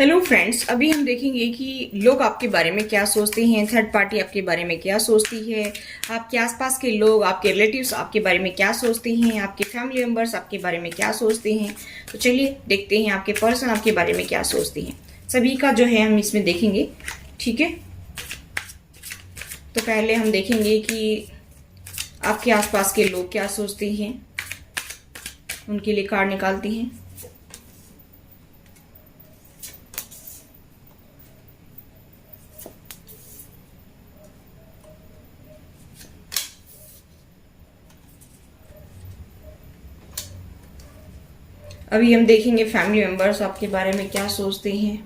Hello friends, अभी हम देखेंगे कि लोग आपके बारे में क्या सोचते हैं, थर्ड पार्टी आपके बारे में क्या सोचती है, आपके आसपास के लोग, आपके रिलेटिव्स आपके बारे में क्या सोचते हैं, आपके फैमिली मेंबर्स आपके बारे में क्या सोचते हैं। तो चलिए देखते हैं आपके पर्सन आपके बारे में क्या सोचते हैं। सभी का जो है हम इसमें देखेंगे, ठीक है। तो पहले हम देखेंगे कि आपके आसपास के लोग क्या सोचते हैं, उनके लिए कार्ड निकालते हैं। अभी हम देखेंगे फैमिली मेंबर्स आपके बारे में क्या सोचते हैं।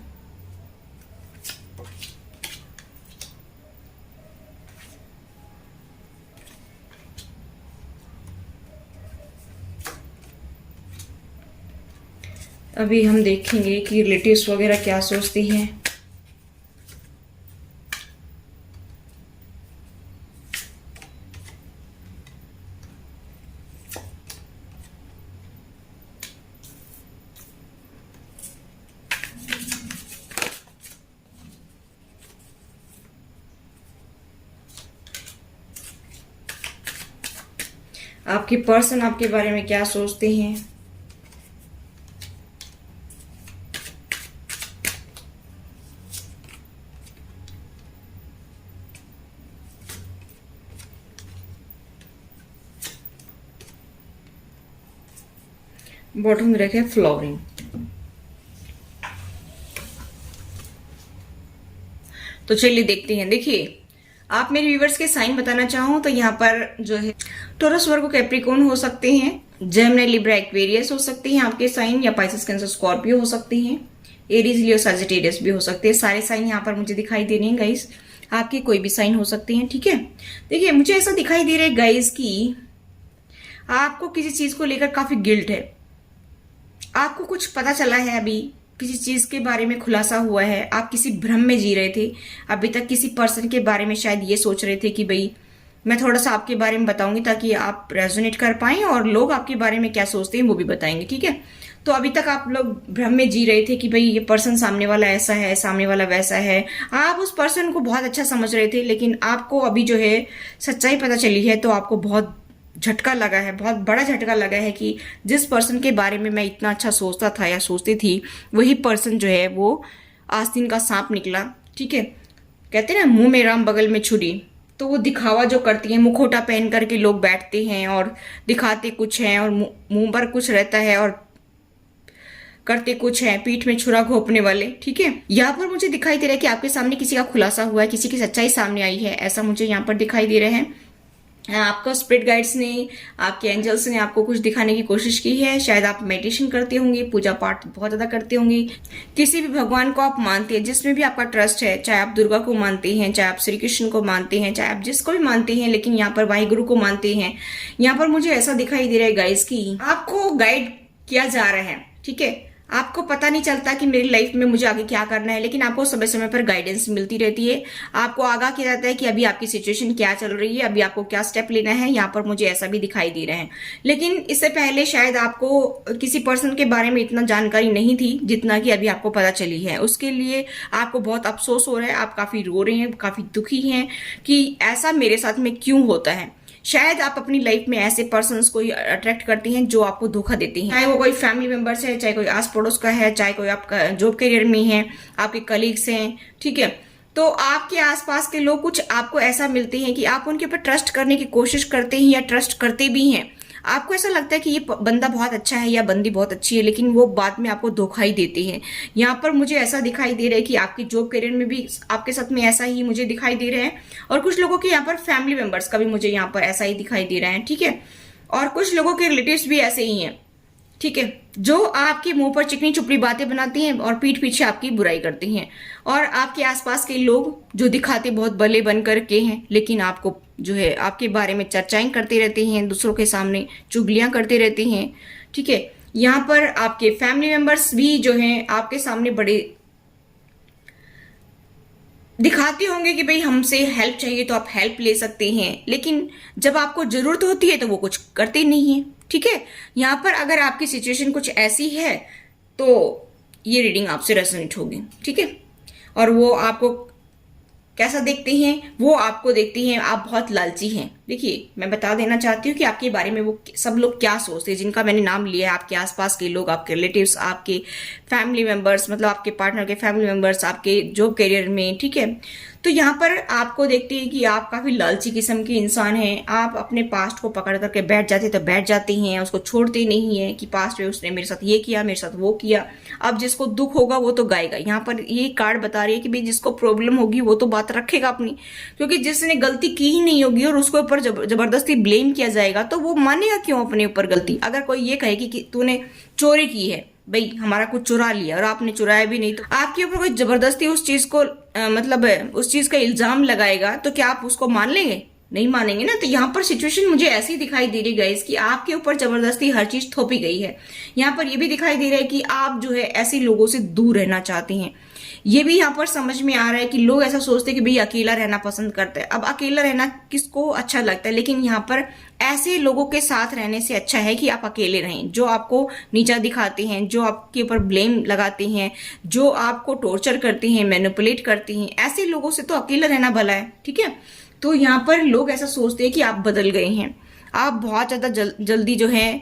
अभी हम देखेंगे कि रिलेटिव्स वगैरह क्या सोचते हैं। आपके पर्सन आपके बारे में क्या सोचते हैं। बॉटम में रखे फ्लावरिंग। तो चलिए देखते हैं। देखिए, आप मेरे व्यूवर्स के साइन बताना चाहूं तो यहाँ पर जो है टोरस, वर्गो, कैप्रिकॉर्न हो सकते हैं, जेमिनी, लिब्रा, एक्वेरियस हो सकते हैं आपके साइन, या पाइसेस, कैंसर, स्कॉर्पियो हो सकते हैं, एरीज, लियो, सजिटेरियस भी हो सकते हैं। सारे साइन यहाँ पर मुझे दिखाई दे रहे हैं गाइस। आपके कोई भी साइन हो सकते हैं, ठीक है। देखिए, मुझे ऐसा दिखाई दे रहा है गाइस कि आपको किसी चीज को लेकर काफी गिल्ट है। आपको कुछ पता चला है, अभी किसी चीज के बारे में खुलासा हुआ है, आप किसी भ्रम में जी रहे थे। अभी तक किसी पर्सन के बारे में शायद ये सोच रहे थे कि भाई मैं थोड़ा सा आपके बारे में बताऊंगी ताकि आप रेजोनेट कर पाएं, और लोग आपके बारे में क्या सोचते हैं वो भी बताएंगे, ठीक है। तो अभी तक आप लोग भ्रम में जी रहे थे कि भाई ये पर्सन सामने वाला ऐसा है, सामने वाला वैसा है। आप उस पर्सन को बहुत अच्छा समझ रहे थे, लेकिन आपको अभी जो है सच्चाई पता चली है, तो आपको बहुत झटका लगा है, बहुत बड़ा झटका लगा है कि जिस पर्सन के बारे में मैं इतना अच्छा सोचता था या सोचती थी, वही पर्सन जो है वो आस्तीन का सांप निकला, ठीक है। कहते हैं ना, मुंह में राम बगल में छुरी। तो वो दिखावा जो करती है, मुखौटा पहन करके लोग बैठते हैं और दिखाते कुछ हैं और मुंह पर कुछ रहता है और करते कुछ है, पीठ में छुरा घोंपने वाले, ठीक है। यहाँ पर मुझे दिखाई दे रहा है कि आपके सामने किसी का खुलासा हुआ है, किसी की सच्चाई सामने आई है, ऐसा मुझे यहाँ पर दिखाई दे रहा है। आपका स्पिरिट गाइड्स ने, आपके एंजल्स ने आपको कुछ दिखाने की कोशिश की है। शायद आप मेडिटेशन करते होंगे, पूजा पाठ बहुत ज्यादा करते होंगे, किसी भी भगवान को आप मानते हैं, जिसमें भी आपका ट्रस्ट है, चाहे आप दुर्गा को मानते हैं, चाहे आप श्री कृष्ण को मानते हैं, चाहे आप जिसको भी मानते हैं, लेकिन यहाँ पर वाहिगुरु को मानते हैं। यहाँ पर मुझे ऐसा दिखाई दे रहा है गाइस कि आपको गाइड किया जा रहा है, ठीक है। आपको पता नहीं चलता कि मेरी लाइफ में मुझे आगे क्या करना है, लेकिन आपको समय समय पर गाइडेंस मिलती रहती है। आपको आगाह किया जाता है कि अभी आपकी सिचुएशन क्या चल रही है, अभी आपको क्या स्टेप लेना है। यहाँ पर मुझे ऐसा भी दिखाई दे रहा है। लेकिन इससे पहले शायद आपको किसी पर्सन के बारे में इतना जानकारी नहीं थी जितना कि अभी आपको पता चली है। उसके लिए आपको बहुत अफसोस हो रहा है, आप काफी रो रहे हैं, काफी दुखी हैं कि ऐसा मेरे साथ में क्यों होता है। शायद आप अपनी लाइफ में ऐसे पर्सन्स को अट्रैक्ट करती हैं जो आपको धोखा देते हैं, चाहे वो कोई फैमिली मेंबर्स है, चाहे कोई आस पड़ोस का है, चाहे कोई आपका जॉब करियर में है, आपके कलीग्स हैं, ठीक है। तो आपके आसपास के लोग कुछ आपको ऐसा मिलते हैं कि आप उनके ऊपर ट्रस्ट करने की कोशिश करते हैं या ट्रस्ट करते भी हैं। आपको ऐसा लगता है कि ये बंदा बहुत अच्छा है या बंदी बहुत अच्छी है, लेकिन वो बाद में आपको धोखा ही देते हैं। यहाँ पर मुझे ऐसा दिखाई दे रहा है कि आपकी जॉब करियर में भी आपके साथ में ऐसा ही मुझे दिखाई दे रहा है, और कुछ लोगों के यहाँ पर फैमिली मेंबर्स का भी मुझे यहाँ पर ऐसा ही दिखाई दे रहा है, ठीक है। और कुछ लोगों के रिलेटिव्स भी ऐसे ही हैं, ठीक है, जो आपके मुंह पर चिकनी चुपड़ी बातें बनाती हैं और पीठ पीछे आपकी बुराई करती हैं। और आपके आसपास के लोग जो दिखाते बहुत भले बन करके हैं, लेकिन आपको जो है आपके बारे में चर्चाएं करते रहते हैं, दूसरों के सामने चुगलियां करते रहते हैं, ठीक है। यहाँ पर आपके फैमिली मेंबर्स भी जो हैं आपके सामने बड़े दिखाते होंगे कि भाई हमसे हेल्प चाहिए तो आप हेल्प ले सकते हैं, लेकिन जब आपको जरूरत होती है तो वो कुछ करते नहीं है, ठीक है। यहाँ पर अगर आपकी सिचुएशन कुछ ऐसी है तो ये रीडिंग आपसे रेजोनेट होगी, ठीक है। और वो आपको कैसा देखते हैं, वो आपको देखती हैं आप बहुत लालची हैं। देखिए, मैं बता देना चाहती हूँ कि आपके बारे में वो सब लोग क्या सोचते हैं जिनका मैंने नाम लिया है। आपके आसपास के लोग, आपके रिलेटिव्स, आपके फैमिली मेंबर्स, मतलब आपके पार्टनर के फैमिली मेंबर्स, आपके जॉब करियर में, ठीक है। तो यहाँ पर आपको देखते हैं कि आप काफी लालची किस्म के इंसान हैं। आप अपने पास्ट को पकड़ करके बैठ जाते तो बैठ जाते हैं, उसको छोड़ते नहीं है कि पास्ट में उसने मेरे साथ ये किया, मेरे साथ वो किया। अब जिसको दुख होगा वो तो गाएगा। यहाँ पर ये कार्ड बता रही है कि भाई जिसको प्रॉब्लम होगी वो तो बात रखेगा अपनी, क्योंकि जिसने गलती की ही नहीं होगी और उसके ऊपर जबरदस्ती ब्लेम किया जाएगा तो वो मानेगा क्यों अपने ऊपर गलती। अगर कोई ये कहेगी कि तूने चोरी की है, भाई हमारा कुछ चुरा लिया और आपने चुराया भी नहीं, तो आपके ऊपर कोई जबरदस्ती उस चीज को मतलब उस चीज का इल्जाम लगाएगा तो क्या आप उसको मान लेंगे? नहीं मानेंगे ना। तो यहाँ पर सिचुएशन मुझे ऐसी दिखाई दे रही है गाइस कि आपके ऊपर जबरदस्ती हर चीज थोपी गई है। यहाँ पर ये भी दिखाई दे रहा है कि आप जो है ऐसे लोगों से दूर रहना चाहती हैं। ये भी यहाँ पर समझ में आ रहा है कि लोग ऐसा सोचते हैं कि भाई अकेला रहना पसंद करते हैं। अब अकेला रहना किसको अच्छा लगता है, लेकिन यहाँ पर ऐसे लोगों के साथ रहने से अच्छा है कि आप अकेले रहें। जो आपको नीचा दिखाते हैं, जो आपके ऊपर ब्लेम लगाते हैं, जो आपको टॉर्चर करते हैं, मैनिपुलेट करते हैं, ऐसे लोगों से तो अकेला रहना भला है, ठीक है। तो यहाँ पर लोग ऐसा सोचते हैं कि आप बदल गए हैं, आप बहुत ज्यादा जल्दी जो है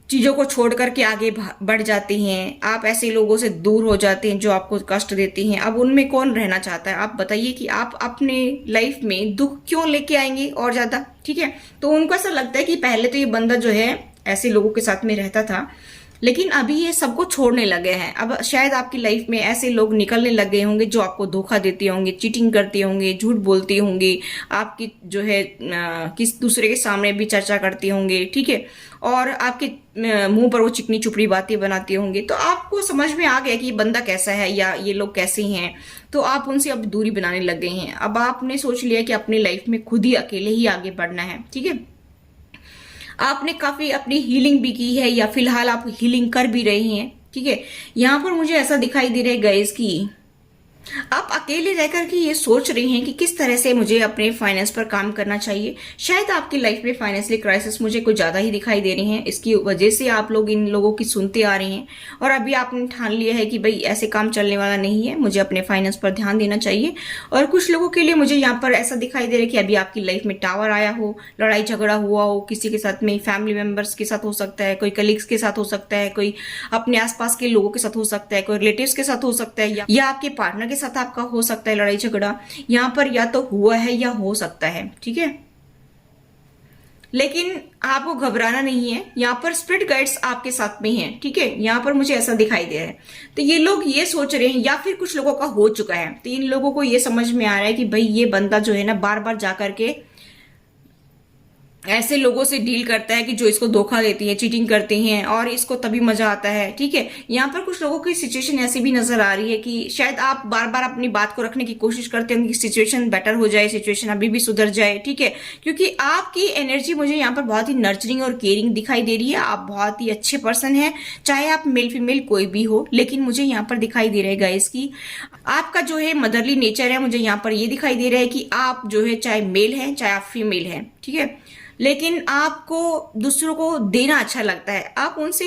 चीजों को छोड़ करके आगे बढ़ जाते हैं, आप ऐसे लोगों से दूर हो जाते हैं जो आपको कष्ट देते हैं। अब उनमें कौन रहना चाहता है? आप बताइए कि आप अपने लाइफ में दुख क्यों लेके आएंगे और ज्यादा, ठीक है। तो उनको ऐसा लगता है कि पहले तो ये बंदा जो है ऐसे लोगों के साथ में रहता था, लेकिन अभी ये सबको छोड़ने लगे हैं। अब शायद आपकी लाइफ में ऐसे लोग निकलने लग गए होंगे जो आपको धोखा देते होंगे, चीटिंग करते होंगे, झूठ बोलते होंगे, आपकी जो है किस दूसरे के सामने भी चर्चा करते होंगे, ठीक है, और आपके मुंह पर वो चिकनी चुपड़ी बातें बनाते होंगे। तो आपको समझ में आ गया कि ये बंदा कैसा है या ये लोग कैसे हैं, तो आप उनसे अब दूरी बनाने लग गए हैं। अब आपने सोच लिया कि अपनी लाइफ में खुद ही अकेले ही आगे बढ़ना है, ठीक है। आपने काफी अपनी हीलिंग भी की है या फिलहाल आप हीलिंग कर भी रहे हैं, ठीक है। यहां पर मुझे ऐसा दिखाई दे रहा है गाइस कि आप अकेले रहकर के ये सोच रहे हैं कि किस तरह से मुझे अपने फाइनेंस पर काम करना चाहिए। शायद आपकी लाइफ में फाइनेंशियल क्राइसिस मुझे कुछ ज्यादा ही दिखाई दे रहे हैं, इसकी वजह से आप लोग इन लोगों की सुनते आ रहे हैं और अभी आपने ठान लिया है कि भाई ऐसे काम चलने वाला नहीं है, मुझे अपने फाइनेंस पर ध्यान देना चाहिए। और कुछ लोगों के लिए मुझे यहाँ पर ऐसा दिखाई दे रहा है कि अभी आपकी लाइफ में टावर आया हो, लड़ाई झगड़ा हुआ हो किसी के साथ में, फैमिली मेंबर्स के साथ हो सकता है, कोई कलीग्स के साथ हो सकता है, कोई अपने आसपास के लोगों के साथ हो सकता है, कोई रिलेटिव्स के साथ हो सकता है, या आपके पार्टनर के साथ आपका हो सकता है लड़ाई झगड़ा। यहाँ पर या तो हुआ है या हो सकता है, ठीक है। लेकिन आपको घबराना नहीं है, यहाँ पर स्पिरिट गाइड्स आपके साथ में हैं, ठीक है। यहाँ पर मुझे ऐसा दिखाई दे रहा है। तो ये लोग ये सोच रहे हैं या फिर कुछ लोगों का हो चुका है, तो इन लोगों को ये समझ में आ रहा है कि भाई ये बंदा जो है ना बार बार जाकर के ऐसे लोगों से डील करता है कि जो इसको धोखा देती है, चीटिंग करते हैं और इसको तभी मजा आता है, ठीक है। यहाँ पर कुछ लोगों की सिचुएशन ऐसी भी नजर आ रही है कि शायद आप बार बार अपनी बात को रखने की कोशिश करते होंगे कि सिचुएशन बेटर हो जाए, सिचुएशन अभी भी सुधर जाए, ठीक है। क्योंकि आपकी एनर्जी मुझे यहाँ पर बहुत ही नर्चरिंग और केयरिंग दिखाई दे रही है। आप बहुत ही अच्छे पर्सन है, चाहे आप मेल फीमेल कोई भी हो। लेकिन मुझे यहाँ पर दिखाई दे रहा है गाइस की आपका जो है मदरली नेचर है। मुझे यहाँ पर ये दिखाई दे रहा है कि आप जो है चाहे मेल है चाहे आप फीमेल है, ठीक है, लेकिन आपको दूसरों को देना अच्छा लगता है। आप उनसे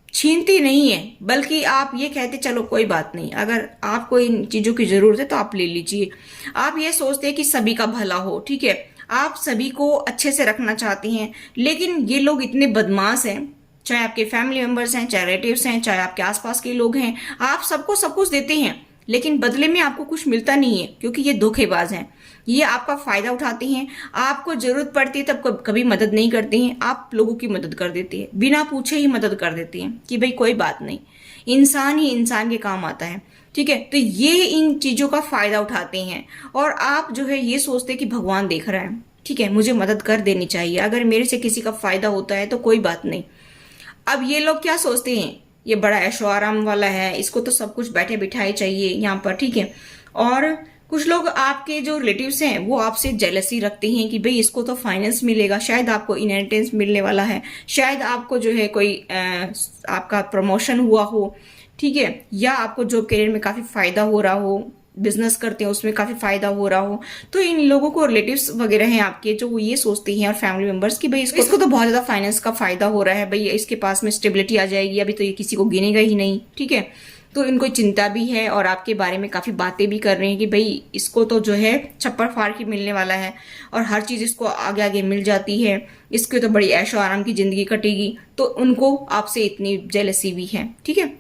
छीनती नहीं है, बल्कि आप ये कहते चलो कोई बात नहीं, अगर आपको इन चीजों की जरूरत है तो आप ले लीजिए। आप ये सोचते हैं कि सभी का भला हो, ठीक है, आप सभी को अच्छे से रखना चाहते हैं। लेकिन ये लोग इतने बदमाश हैं, चाहे आपके फैमिली मेंबर्स हैं, चाहे रिलेटिव्स हैं, चाहे आपके आसपास के लोग हैं, आप सबको सब कुछ देते हैं लेकिन बदले में आपको कुछ मिलता नहीं है, क्योंकि ये धोखेबाज हैं। ये आपका फायदा उठाते हैं, आपको जरूरत पड़ती है तब कभी मदद नहीं करते हैं, आप लोगों की मदद कर देते हैं, बिना पूछे ही मदद कर देते हैं कि भाई कोई बात नहीं, इंसान ही इंसान के काम आता है, ठीक है। तो ये इन चीजों का फायदा उठाते हैं और आप जो है ये सोचते हैं कि भगवान देख रहा है, ठीक है, मुझे मदद कर देनी चाहिए, अगर मेरे से किसी का फायदा होता है तो कोई बात नहीं। अब ये लोग क्या सोचते हैं, ये बड़ा ऐशो आराम वाला है, इसको तो सब कुछ बैठे बिठाए चाहिए यहाँ पर, ठीक है। और कुछ लोग आपके जो रिलेटिव्स हैं वो आपसे जेलसी रखते हैं कि भाई इसको तो फाइनेंस मिलेगा, शायद आपको इनहेरिटेंस मिलने वाला है, शायद आपको जो है कोई आपका प्रमोशन हुआ हो, ठीक है, या आपको जॉब करियर में काफी फायदा हो रहा हो, बिजनेस करते हैं उसमें काफी फायदा हो रहा हो, तो इन लोगों को रिलेटिव्स वगैरह हैं आपके जो वो ये सोचते हैं और फैमिली मेंबर्स कि भाई इसको तो बहुत ज्यादा फाइनेंस का फायदा हो रहा है, भाई इसके पास में स्टेबिलिटी आ जाएगी, अभी तो ये किसी को गिनेगा ही नहीं, ठीक है। तो इनको चिंता भी है और आपके बारे में काफी बातें भी कर रहे हैं कि भाई इसको तो जो है छप्पर फाड़ के मिलने वाला है और हर चीज इसको आगे आगे मिल जाती है, इसके तो बड़ी ऐशो आराम की जिंदगी कटेगी, तो उनको आपसे इतनी जेलसी भी है, ठीक है।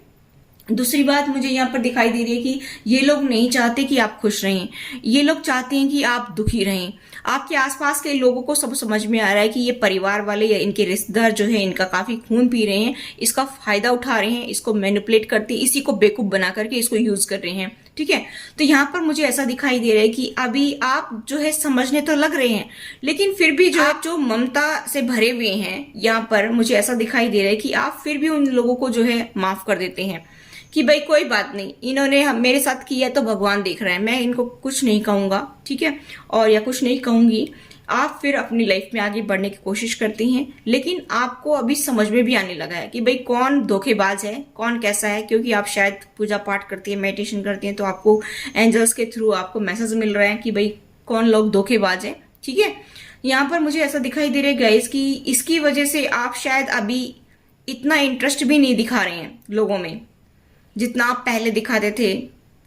दूसरी बात मुझे यहाँ पर दिखाई दे रही है कि ये लोग नहीं चाहते कि आप खुश रहें, ये लोग चाहते हैं कि आप दुखी रहें। आपके आसपास के लोगों को सब समझ में आ रहा है कि ये परिवार वाले या इनके रिश्तेदार जो है इनका काफी खून पी रहे हैं, इसका फायदा उठा रहे हैं, इसको मैनिपुलेट करते, इसी को बेवकूफ बना करके इसको यूज कर रहे हैं, ठीक है। तो यहाँ पर मुझे ऐसा दिखाई दे रहा है कि अभी आप जो है समझने तो लग रहे हैं, लेकिन फिर भी जो आप जो ममता से भरे हुए हैं, यहाँ पर मुझे ऐसा दिखाई दे रहा है कि आप फिर भी उन लोगों को जो है माफ कर देते हैं कि भाई कोई बात नहीं, इन्होंने मेरे साथ किया तो भगवान देख रहा है, मैं इनको कुछ नहीं कहूंगा, ठीक है, और या कुछ नहीं कहूंगी। आप फिर अपनी लाइफ में आगे बढ़ने की कोशिश करती हैं, लेकिन आपको अभी समझ में भी आने लगा है कि भाई कौन धोखेबाज है, कौन कैसा है, क्योंकि आप शायद पूजा पाठ करती हैं, मेडिटेशन करती हैं, तो आपको एंजल्स के थ्रू आपको मैसेज मिल रहा है कि भाई कौन लोग धोखेबाज है, ठीक है। यहाँ पर मुझे ऐसा दिखाई दे रहा है गाइस कि इसकी वजह से आप शायद अभी इतना इंटरेस्ट भी नहीं दिखा रहे हैं लोगों में जितना आप पहले दिखाते थे,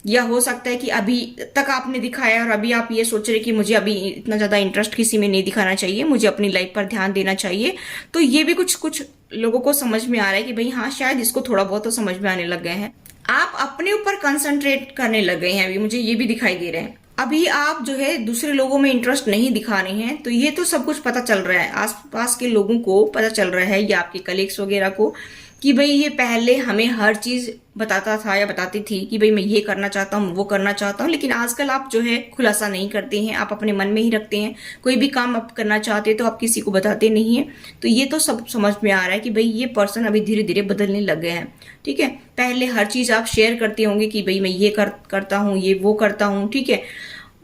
या हो सकता है कि अभी तक आपने दिखाया और अभी आप ये सोच रहे कि मुझे अभी इतना ज्यादा इंटरेस्ट किसी में नहीं दिखाना चाहिए, मुझे अपनी लाइफ पर ध्यान देना चाहिए। तो ये भी कुछ लोगों को समझ में आ रहा है कि भाई हाँ शायद इसको थोड़ा बहुत तो समझ में आने लग गए हैं, आप अपने ऊपर कंसंट्रेट करने लग गए हैं, अभी मुझे ये भी दिखाई दे रहा है। अभी आप जो है दूसरे लोगों में इंटरेस्ट नहीं दिखा रहे हैं, तो ये तो सब कुछ पता चल रहा है, आसपास के लोगों को पता चल रहा है या आपके कलीग्स वगैरह को कि भाई ये पहले हमें हर चीज बताता था या बताती थी कि भाई मैं ये करना चाहता हूँ, वो करना चाहता हूँ, लेकिन आजकल आप जो है खुलासा नहीं करते हैं, आप अपने मन में ही रखते हैं। कोई भी काम आप करना चाहते हैं तो आप किसी को बताते नहीं है। तो ये तो सब समझ में आ रहा है कि भाई ये पर्सन अभी धीरे धीरे बदलने लग गए हैं, ठीक है। पहले हर चीज आप शेयर करते होंगे कि भाई मैं ये करता हूँ, ये वो करता हूँ, ठीक है।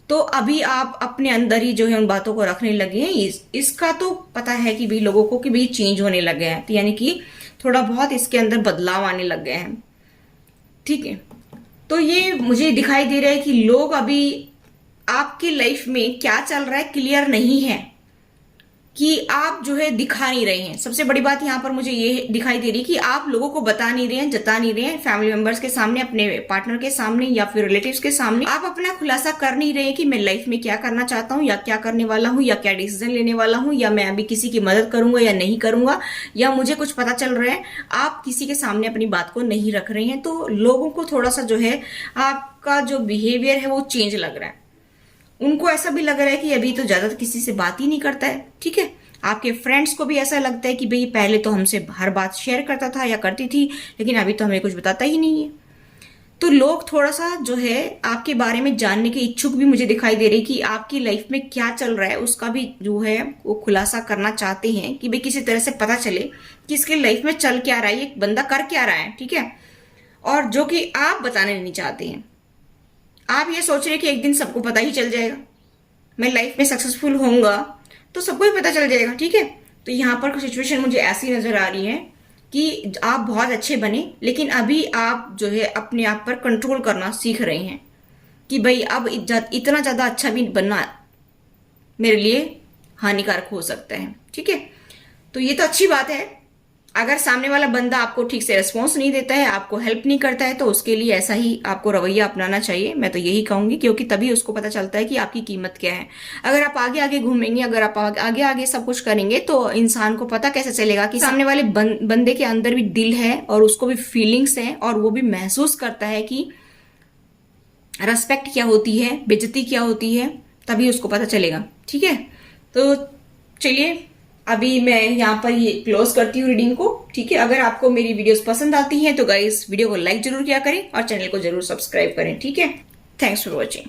तो अभी आप अपने अंदर ही जो है उन बातों को रखने लगे हैं। इसका तो पता है कि भाई लोगों को कि भाई चेंज होने लगे हैं, तो यानी कि थोड़ा बहुत इसके अंदर बदलाव आने लग गए हैं, ठीक है। तो ये मुझे दिखाई दे रहा है कि लोग अभी आपकी लाइफ में क्या चल रहा है क्लियर नहीं है, कि आप जो है दिखा नहीं रहे हैं। सबसे बड़ी बात यहाँ पर मुझे ये दिखाई दे रही है कि आप लोगों को बता नहीं रहे हैं, जता नहीं रहे हैं, फैमिली मेंबर्स के सामने, अपने पार्टनर के सामने या फिर रिलेटिव्स के सामने आप अपना खुलासा कर नहीं रहे हैं कि मैं लाइफ में क्या करना चाहता हूँ या क्या करने वाला हूँ या क्या डिसीजन लेने वाला हूँ, या मैं अभी किसी की मदद करूंगा या नहीं करूंगा, या मुझे कुछ पता चल रहा है। आप किसी के सामने अपनी बात को नहीं रख रहे हैं, तो लोगों को थोड़ा सा जो है आपका जो बिहेवियर है वो चेंज लग रहा है। उनको ऐसा भी लग रहा है कि अभी तो ज्यादा किसी से बात ही नहीं करता है, ठीक है। आपके फ्रेंड्स को भी ऐसा लगता है कि भाई पहले तो हमसे हर बात शेयर करता था या करती थी, लेकिन अभी तो हमें कुछ बताता ही नहीं है। तो लोग थोड़ा सा जो है आपके बारे में जानने के इच्छुक भी मुझे दिखाई दे रही कि आपकी लाइफ में क्या चल रहा है उसका भी जो है वो खुलासा करना चाहते हैं कि भाई किसी तरह से पता चले कि इसके लाइफ में चल क्या रहा है, ये बंदा कर क्या रहा है, ठीक है। और जो कि आप बताने नहीं चाहते हैं। आप ये सोच रहे हैं कि एक दिन सबको पता ही चल जाएगा, मैं लाइफ में सक्सेसफुल होऊंगा तो सबको ही पता चल जाएगा, ठीक है। तो यहाँ पर सिचुएशन मुझे ऐसी नजर आ रही है कि आप बहुत अच्छे बने, लेकिन अभी आप जो है अपने आप पर कंट्रोल करना सीख रहे हैं कि भाई अब इतना ज्यादा अच्छा भी बनना मेरे लिए हानिकारक हो सकता है, ठीक है। तो ये तो अच्छी बात है। अगर सामने वाला बंदा आपको ठीक से रिस्पॉन्स नहीं देता है, आपको हेल्प नहीं करता है, तो उसके लिए ऐसा ही आपको रवैया अपनाना चाहिए, मैं तो यही कहूंगी, क्योंकि तभी उसको पता चलता है कि आपकी कीमत क्या है। अगर आप आगे आगे घूमेंगे, अगर आप आगे आगे सब कुछ करेंगे, तो इंसान को पता कैसे चलेगा कि सामने वाले बंदे के अंदर भी दिल है और उसको भी फीलिंग्स है और वो भी महसूस करता है कि रेस्पेक्ट क्या होती है, बेइज्जती क्या होती है, तभी उसको पता चलेगा, ठीक है। तो चलिए अभी मैं यहाँ पर ये क्लोज करती हूँ रीडिंग को, ठीक है। अगर आपको मेरी वीडियोस पसंद आती हैं तो गाइस वीडियो को लाइक जरूर किया करें और चैनल को जरूर सब्सक्राइब करें, ठीक है। Thanks for watching.